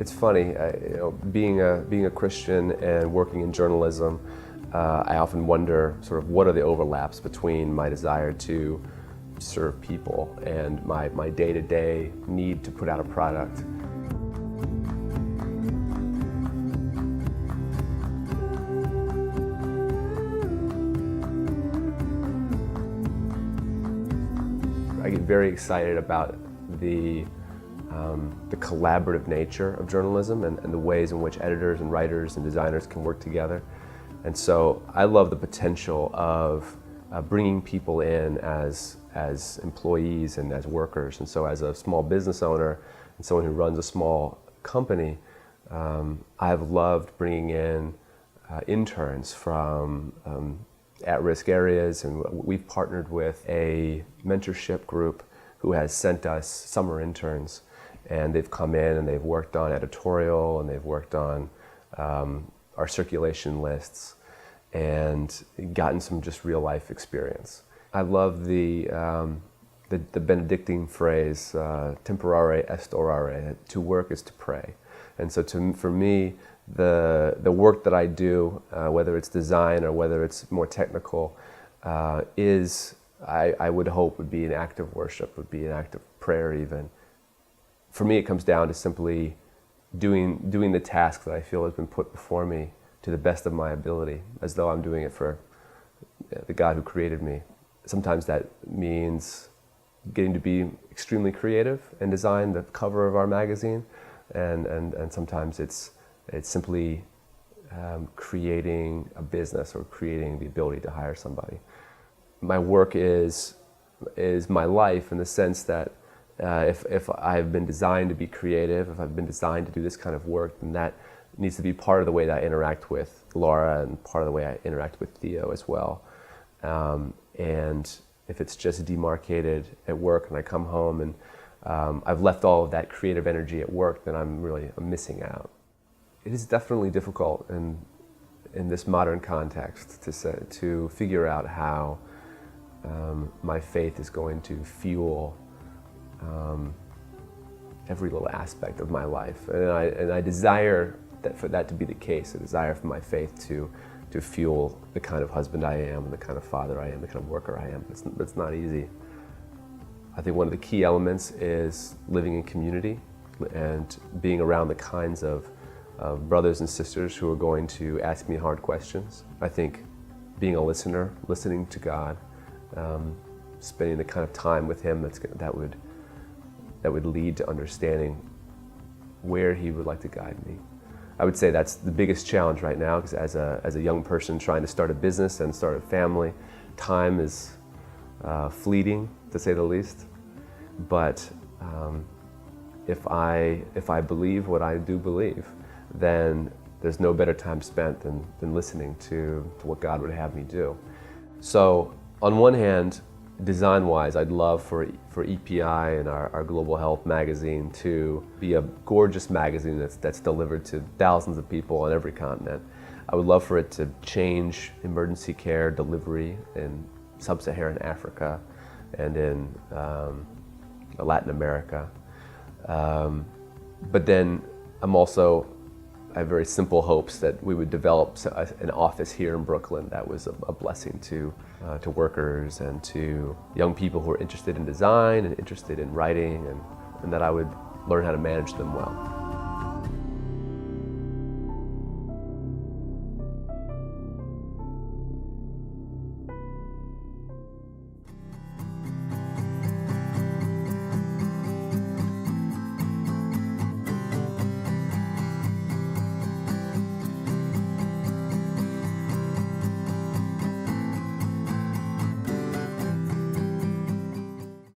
It's funny, being a Christian and working in journalism, I often wonder sort of what are the overlaps between my desire to serve people and my day-to-day need to put out a product. I get very excited about the collaborative nature of journalism and the ways in which editors and writers and designers can work together. And so I love the potential of bringing people in as employees and as workers. And so as a small business owner and someone who runs a small company, I've loved bringing in interns from at-risk areas, and we've partnered with a mentorship group who has sent us summer interns, and they've come in and they've worked on editorial and they've worked on our circulation lists and gotten some just real life experience. I love the Benedictine phrase, temporare est orare, to work is to pray. And so for me, the work that I do, whether it's design or whether it's more technical, I would hope would be an act of worship, would be an act of prayer even. For me, it comes down to simply doing the task that I feel has been put before me to the best of my ability, as though I'm doing it for the God who created me. Sometimes that means getting to be extremely creative and design the cover of our magazine, and sometimes it's simply creating a business or creating the ability to hire somebody. My work is my life in the sense that if I've been designed to be creative, if I've been designed to do this kind of work, then that needs to be part of the way that I interact with Laura and part of the way I interact with Theo as well. And if it's just demarcated at work and I come home and I've left all of that creative energy at work, then I'm missing out. It is definitely difficult in this modern context to figure out how my faith is going to fuel every little aspect of my life, and I desire for that to be the case. I desire for my faith to fuel the kind of husband I am, and the kind of father I am, the kind of worker I am. It's not easy. I think one of the key elements is living in community and being around the kinds of brothers and sisters who are going to ask me hard questions. I think being a listener, listening to God, spending the kind of time with Him that would lead to understanding where He would like to guide me. I would say that's the biggest challenge right now, because as a young person trying to start a business and start a family, time is fleeting, to say the least. But if I believe what I do believe, then there's no better time spent than listening to what God would have me do. So on one hand, design-wise, I'd love for EPI and our Global Health magazine to be a gorgeous magazine that's delivered to thousands of people on every continent. I would love for it to change emergency care delivery in sub-Saharan Africa and in Latin America. But then I have very simple hopes that we would develop an office here in Brooklyn that was a blessing to workers and to young people who are interested in design and interested in writing, and that I would learn how to manage them well.